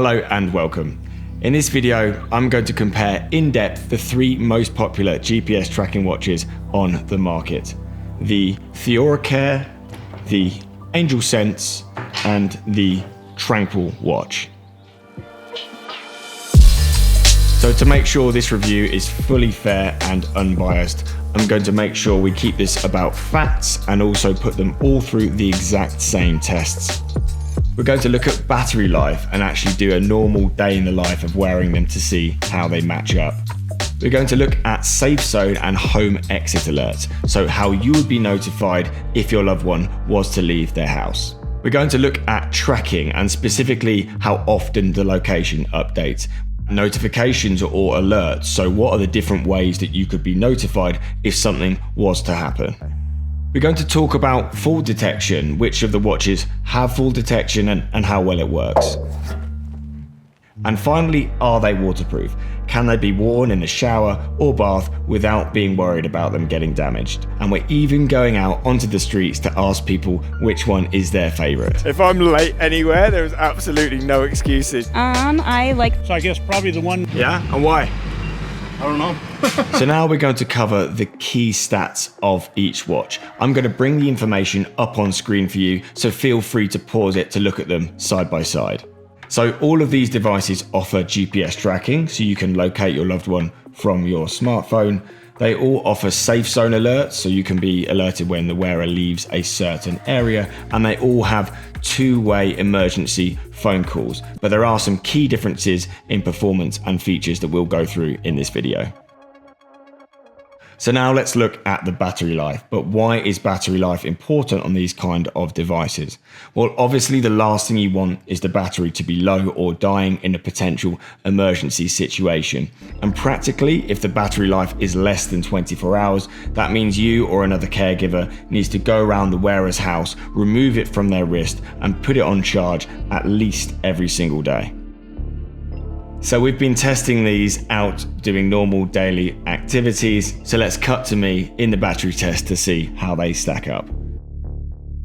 Hello and welcome. In this video, I'm going to compare in depth the three most popular GPS tracking watches on the market. The Theoricare, the AngelSense, and the Tranquil watch. So to make sure this review is fully fair and unbiased, I'm going to make sure we keep this about facts and also put them all through the exact same tests. We're going to look at battery life and actually do a normal day in the life of wearing them to see how they match up. We're going to look at safe zone and home exit alerts, so how you would be notified if your loved one was to leave their house. We're going to look at tracking and specifically how often the location updates. Notifications or alerts, so what are the different ways that you could be notified if something was to happen. We're going to talk about fall detection, which of the watches have fall detection and how well it works. And finally, are they waterproof? Can they be worn in a shower or bath without being worried about them getting damaged? And we're even going out onto the streets to ask people which one is their favourite. If I'm late anywhere, there's absolutely no excuses. So I guess probably the one. Yeah, and why? I don't know. So now we're going to cover the key stats of each watch. I'm going to bring the information up on screen for you, so feel free to pause it to look at them side by side. So all of these devices offer GPS tracking, so you can locate your loved one from your smartphone. They all offer safe zone alerts, so you can be alerted when the wearer leaves a certain area, and they all have two-way emergency phone calls. But there are some key differences in performance and features that we'll go through in this video. So now let's look at the battery life. But why is battery life important on these kind of devices? Well, obviously the last thing you want is the battery to be low or dying in a potential emergency situation. And practically, if the battery life is less than 24 hours, that means you or another caregiver needs to go around the wearer's house, remove it from their wrist and put it on charge at least every single day. So we've been testing these out doing normal daily activities. So let's cut to me in the battery test to see how they stack up.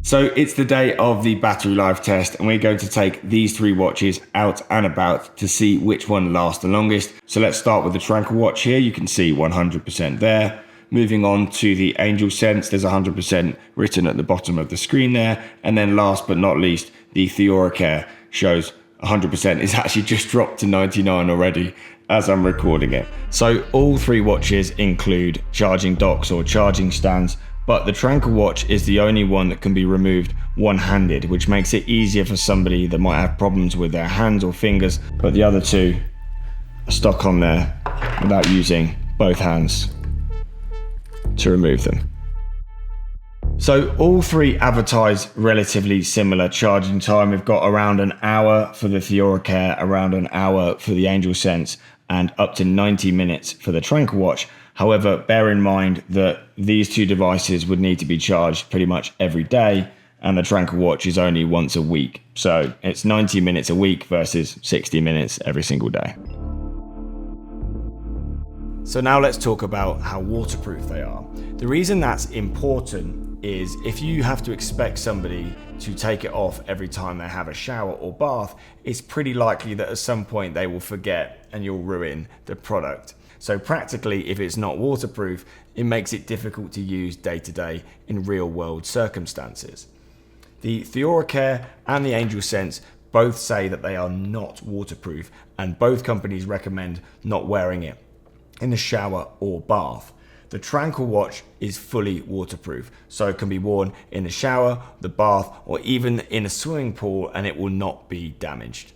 So it's the day of the battery life test and we're going to take these three watches out and about to see which one lasts the longest. So let's start with the Tranquil watch here. You can see 100% there. Moving on to the AngelSense, there's 100% written at the bottom of the screen there. And then last but not least, the Theoricare shows 100% is actually just dropped to 99 already as I'm recording it. So all three watches include charging docks or charging stands, but the Tranquil watch is the only one that can be removed one-handed, which makes it easier for somebody that might have problems with their hands or fingers, but the other two are stuck on there without using both hands to remove them. So all three advertise relatively similar charging time. We've got around an hour for the Theoricare, around an hour for the AngelSense, and up to 90 minutes for the Tranquil watch. However, bear in mind that these two devices would need to be charged pretty much every day, and the Tranquil watch is only once a week. So it's 90 minutes a week versus 60 minutes every single day. So now let's talk about how waterproof they are. The reason that's important is if you have to expect somebody to take it off every time they have a shower or bath, it's pretty likely that at some point they will forget and you'll ruin the product. So practically, if it's not waterproof, it makes it difficult to use day to day in real world circumstances. The Theoricare and the AngelSense both say that they are not waterproof, and both companies recommend not wearing it in the shower or bath. The Tranquil watch is fully waterproof, so it can be worn in the shower, the bath, or even in a swimming pool and it will not be damaged.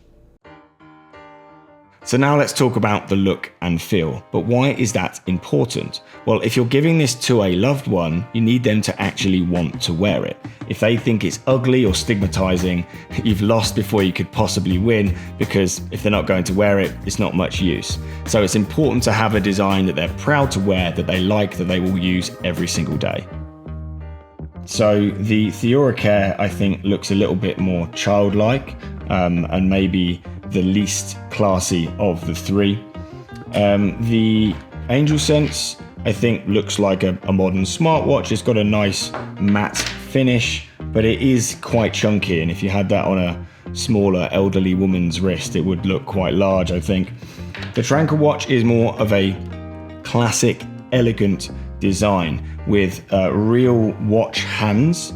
So now let's talk about the look and feel. But why is that important? Well, if you're giving this to a loved one, you need them to actually want to wear it. If they think it's ugly or stigmatizing, you've lost before you could possibly win, because if they're not going to wear it, it's not much use. So it's important to have a design that they're proud to wear, that they like, that they will use every single day. So the Theoricare, I think, looks a little bit more childlike and maybe the least classy of the three. The AngelSense, I think, looks like a modern smartwatch. It's got a nice matte finish, but it is quite chunky, and if you had that on smaller elderly woman's wrist, it would look quite large, I think. The Tranquil watch is more of a classic, elegant design with real watch hands.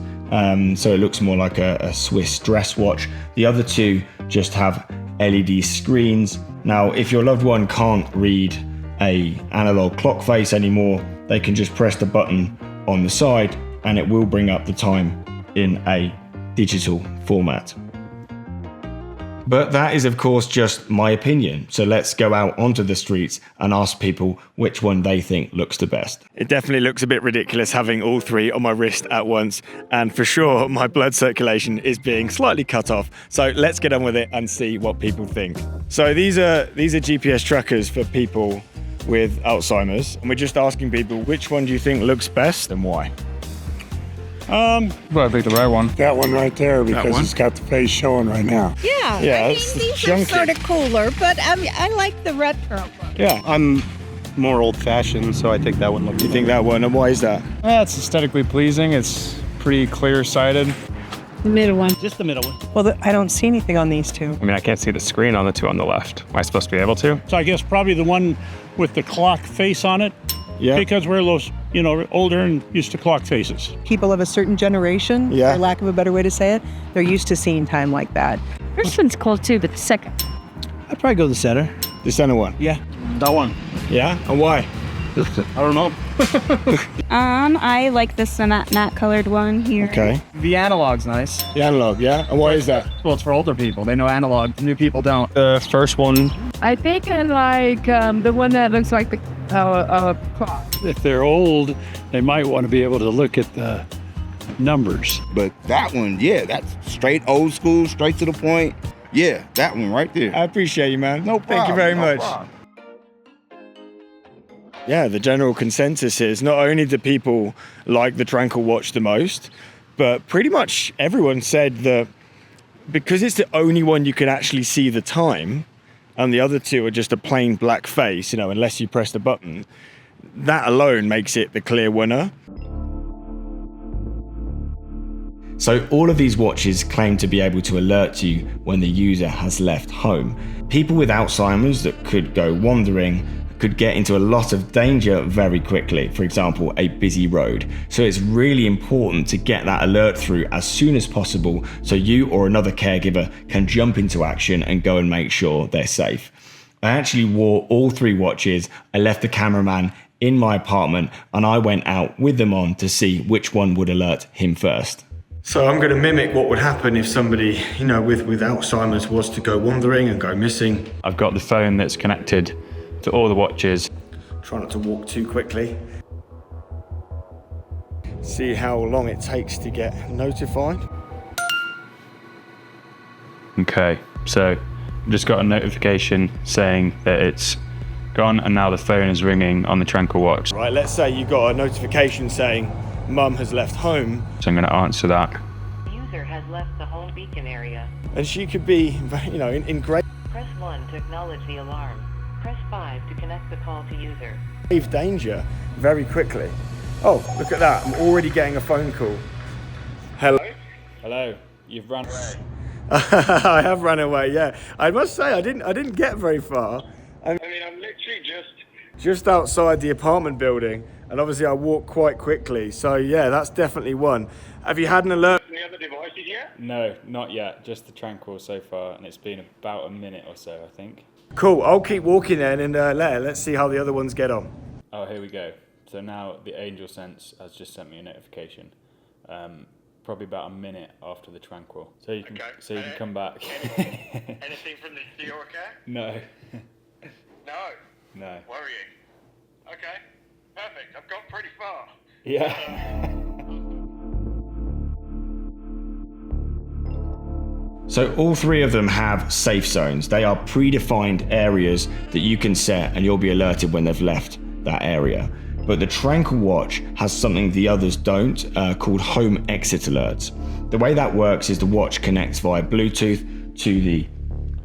So it looks more like a Swiss dress watch. The other two just have LED screens. Now, if your loved one can't read a analog clock face anymore, they can just press the button on the side and it will bring up the time in a digital format. But that is, of course, just my opinion. So let's go out onto the streets and ask people which one they think looks the best. It definitely looks a bit ridiculous having all three on my wrist at once. And for sure, my blood circulation is being slightly cut off. So let's get on with it and see what people think. So these are GPS trackers for people with Alzheimer's. And we're just asking people, which one do you think looks best and why? Well, I think the right one. That one right there, because one? it's got the face showing right now. Yeah, Yeah, I mean, it's these junky. are sort of cooler, but I like the retro look. Yeah, I'm more old-fashioned, so I think that one looks. Do you think that one, and why is that? It's aesthetically pleasing. It's pretty clear-sighted. The middle one. Just the middle one. Well, I don't see anything on these two. I mean, I can't see the screen on the two on the left. Am I supposed to be able to? So I guess probably the one with the clock face on it, Yeah. because we're those, older and used to clock faces. People of a certain generation, Yeah. for lack of a better way to say it, they're used to seeing time like that. First one's cool too, but the second. I'd probably go the center. The center one. Yeah. That one. Yeah, and why? I don't know. I like this matte colored one here. Okay. The analog's nice. The analog, yeah? And why is that? Well, it's for older people. They know analog. New people don't. The first one. I think I like the one that looks like the clock. If they're old, they might want to be able to look at the numbers. But that one, yeah, that's straight old school, straight to the point. Yeah, that one right there. I appreciate you, man. No problem. Thank you very no much. problem. Yeah, the general consensus is not only do people like the Tranquil watch the most, but pretty much everyone said that because it's the only one you can actually see the time, and the other two are just a plain black face, unless you press the button, that alone makes it the clear winner. So all of these watches claim to be able to alert you when the user has left home. People with Alzheimer's that could go wandering could get into a lot of danger very quickly, for example, a busy road. So it's really important to get that alert through as soon as possible so you or another caregiver can jump into action and go and make sure they're safe. I actually wore all three watches. I left the cameraman in my apartment and I went out with them on to see which one would alert him first. So I'm going to mimic what would happen if somebody, with Alzheimer's was to go wandering and go missing. I've got the phone that's connected to all the watches. Try not to walk too quickly. See how long it takes to get notified. Okay, so I just got a notification saying that it's gone and now the phone is ringing on the Tranquil watch. Right, let's say you got a notification saying Mum has left home. So I'm going to answer that. User has left the home beacon area. And she could be, in grave Press 1 to acknowledge the alarm. Press 5 to connect the call to user. danger very quickly. Oh, look at that. I'm already getting a phone call. Hello? Hello. You've run away. I have run away, yeah. I must say, I didn't get very far. I'm literally Just outside the apartment building, and obviously I walked quite quickly. So yeah, that's definitely one. Have you had an alert? Any other devices yet? No, not yet. Just the Tranquil so far, and it's been about a minute or so, I think. Cool, I'll keep walking then, and let's see how the other ones get on. Oh, here we go. So now the Angel Sense has just sent me a notification. Probably about a minute after the Tranquil. So you can come back. Anything from the Theorica? No. No. No. Worrying. Okay. Perfect. I've got pretty far. Yeah. So all three of them have safe zones. They are predefined areas that you can set and you'll be alerted when they've left that area. But the Tranquil watch has something the others don't, called home exit alerts. The way that works is the watch connects via Bluetooth to the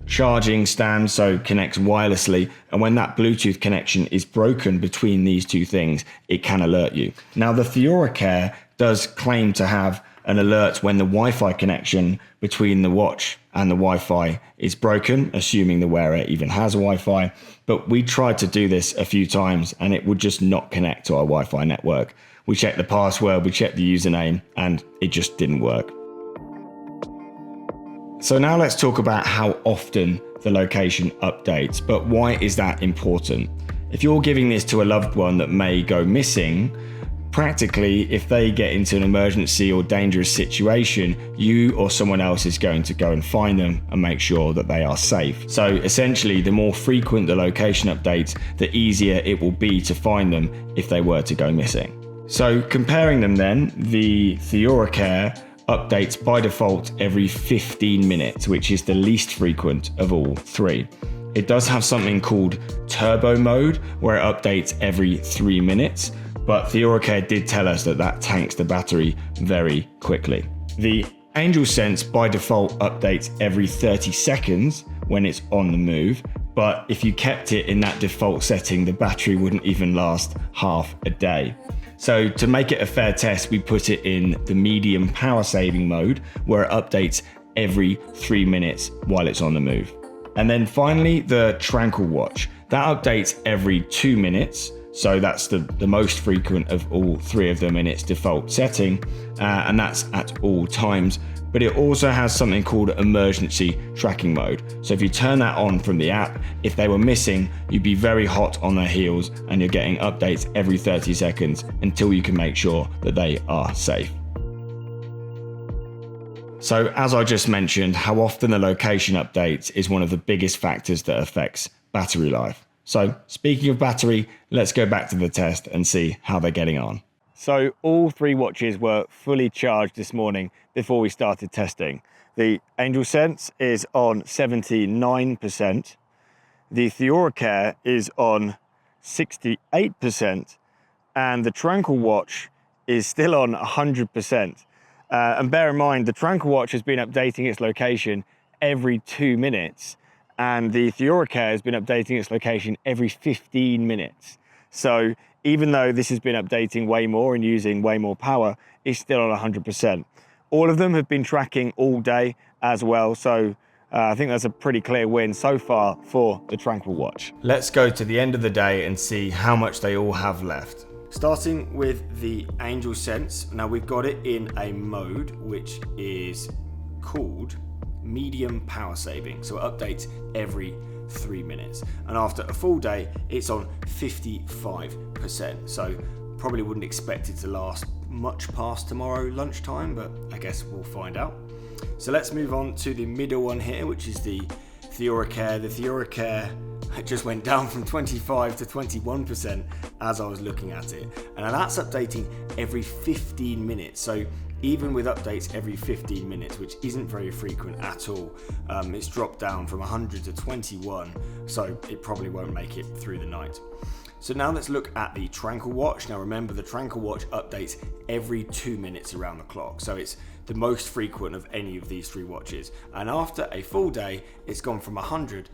charging stand, so connects wirelessly, and when that Bluetooth connection is broken between these two things, it can alert you. Now the Theoricare does claim to have an alert when the Wi-Fi connection between the watch and the Wi-Fi is broken, assuming the wearer even has Wi-Fi. But we tried to do this a few times and it would just not connect to our Wi-Fi network. We checked the password, we checked the username, and it just didn't work. So now let's talk about how often the location updates, but why is that important? If you're giving this to a loved one that may go missing, practically, if they get into an emergency or dangerous situation, you or someone else is going to go and find them and make sure that they are safe. So essentially, the more frequent the location updates, the easier it will be to find them if they were to go missing. So comparing them then, the TheauraCare updates by default every 15 minutes, which is the least frequent of all three. It does have something called turbo mode, where it updates every 3 minutes, but TheauraCare did tell us that that tanks the battery very quickly. The AngelSense by default updates every 30 seconds when it's on the move, but if you kept it in that default setting, the battery wouldn't even last half a day. So to make it a fair test, we put it in the medium power saving mode, where it updates every 3 minutes while it's on the move. And then finally, the Tranquil Watch. That updates every 2 minutes. So that's the most frequent of all three of them in its default setting. And that's at all times. But it also has something called emergency tracking mode. So if you turn that on from the app, if they were missing, you'd be very hot on their heels and you're getting updates every 30 seconds until you can make sure that they are safe. So as I just mentioned, how often the location updates is one of the biggest factors that affects battery life. So speaking of battery, let's go back to the test and see how they're getting on. So all three watches were fully charged this morning before we started testing. The AngelSense is on 79%. The TheauraCare is on 68%. And the Tranquil Watch is still on 100%. And bear in mind, the Tranquil Watch has been updating its location every 2 minutes. And the TheauraCare has been updating its location every 15 minutes. So even though this has been updating way more and using way more power, it's still on 100%. All of them have been tracking all day as well. So I think that's a pretty clear win so far for the Tranquil Watch. Let's go to the end of the day and see how much they all have left. Starting with the AngelSense. Now we've got it in a mode which is called medium power saving. So it updates every 3 minutes. And after a full day, it's on 55%. So probably wouldn't expect it to last much past tomorrow lunchtime, but I guess we'll find out. So let's move on to the middle one here, which is the TheauraCare. The TheauraCare just went down from 25 to 21% as I was looking at it. And that's updating every 15 minutes. So even with updates every 15 minutes, which isn't very frequent at all, it's dropped down from 100 to 21, so it probably won't make it through the night. So now let's look at the Tranquil Watch. Now remember, the Tranquil Watch updates every 2 minutes around the clock, so it's the most frequent of any of these three watches. And after a full day, it's gone from 100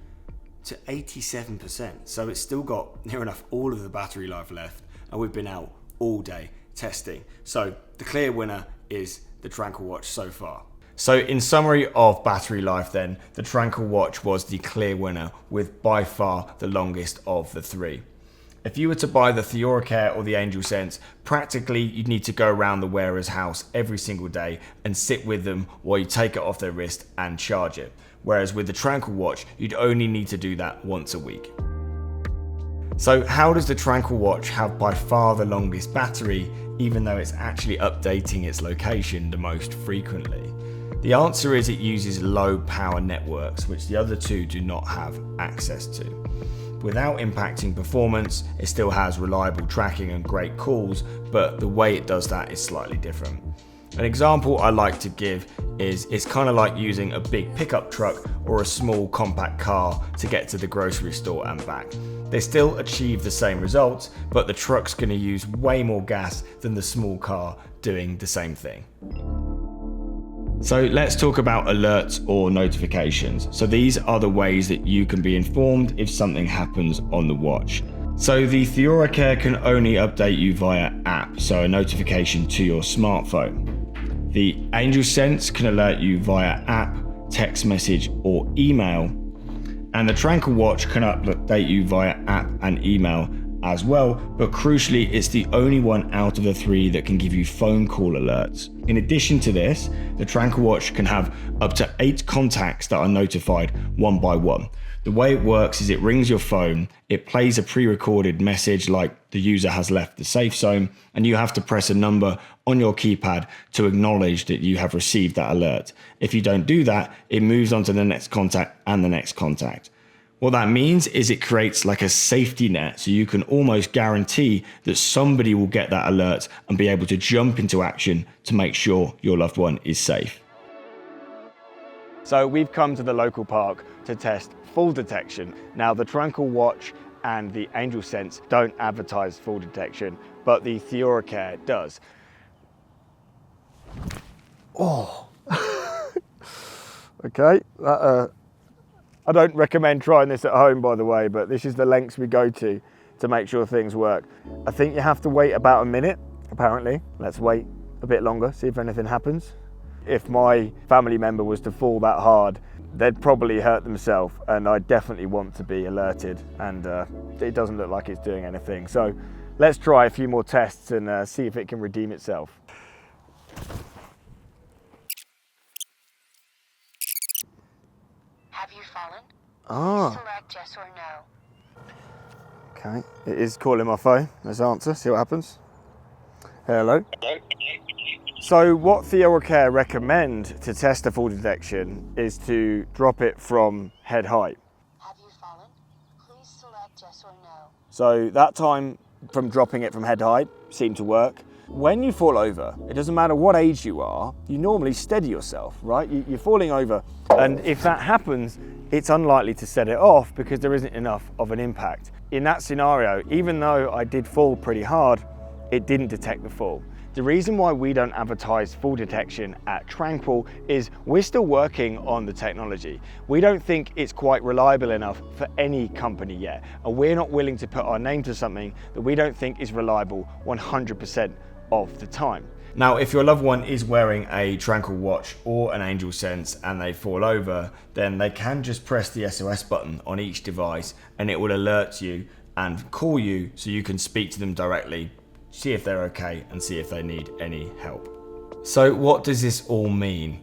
to 87%, so it's still got near enough all of the battery life left, and we've been out all day testing. So the clear winner is the Tranquil Watch so far. So in summary of battery life then, the Tranquil Watch was the clear winner with by far the longest of the three. If you were to buy the TheauraCare or the AngelSense, practically you'd need to go around the wearer's house every single day and sit with them while you take it off their wrist and charge it. Whereas with the Tranquil Watch, you'd only need to do that once a week. So how does the Tranquil Watch have by far the longest battery, even though it's actually updating its location the most frequently? The answer is it uses low power networks, which the other two do not have access to. Without impacting performance, it still has reliable tracking and great calls, but the way it does that is slightly different. An example I like to give is it's kind of like using a big pickup truck or a small compact car to get to the grocery store and back. They still achieve the same results, but the truck's going to use way more gas than the small car doing the same thing. So let's talk about alerts or notifications. So these are the ways that you can be informed if something happens on the watch. So the TheauraCare can only update you via app, so a notification to your smartphone. The Angel Sense can alert you via app, text message, or email. And the Tranquil Watch can update you via app and email as well, but crucially, it's the only one out of the 3 that can give you phone call alerts. In addition to this, the Tranquil Watch can have up to 8 contacts that are notified one by one. The way it works is it rings your phone, it plays a pre-recorded message like the user has left the safe zone, and you have to press a number on your keypad to acknowledge that you have received that alert. If you don't do that, it moves on to the next contact and the next contact. What that means is it creates like a safety net, so you can almost guarantee that somebody will get that alert and be able to jump into action to make sure your loved one is safe. So we've come to the local park to test fall detection. Now the Tranquil Watch and the Angel Sense don't advertise fall detection, but the TheoraCare does. Oh, okay. I don't recommend trying this at home, by the way, but this is the lengths we go to make sure things work. I think you have to wait about a minute, apparently. Let's wait a bit longer, see if anything happens. If my family member was to fall that hard, they'd probably hurt themselves, and I definitely want to be alerted, and it doesn't look like it's doing anything. So let's try a few more tests and see if it can redeem itself. Have you fallen? Ah. Select yes or no. Okay, it is calling my phone. Let's answer, see what happens. Hello. So what TheoraCare recommend to test a fall detection is to drop it from head height. Have you fallen? Please select yes or no. So that time from dropping it from head height seemed to work. When you fall over, it doesn't matter what age you are, you normally steady yourself, right? You're falling over, and if that happens, it's unlikely to set it off because there isn't enough of an impact. In that scenario, even though I did fall pretty hard, it didn't detect the fall. The reason why we don't advertise fall detection at Tranquil is we're still working on the technology. We don't think it's quite reliable enough for any company yet, and we're not willing to put our name to something that we don't think is reliable 100% of the time. Now, if your loved one is wearing a Tranquil Watch or an Angel Sense and they fall over, then they can just press the SOS button on each device and it will alert you and call you so you can speak to them directly, see if they're okay and see if they need any help. So what does this all mean?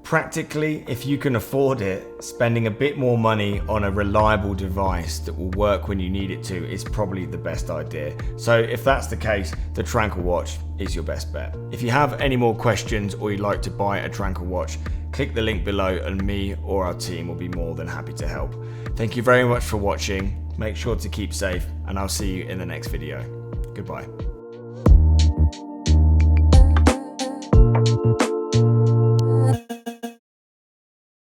Practically, if you can afford it, spending a bit more money on a reliable device that will work when you need it to is probably the best idea. So if that's the case, the Tranquil Watch is your best bet. If you have any more questions or you'd like to buy a Tranquil Watch, click the link below and me or our team will be more than happy to help. Thank you very much for watching. Make sure to keep safe and I'll see you in the next video. Goodbye.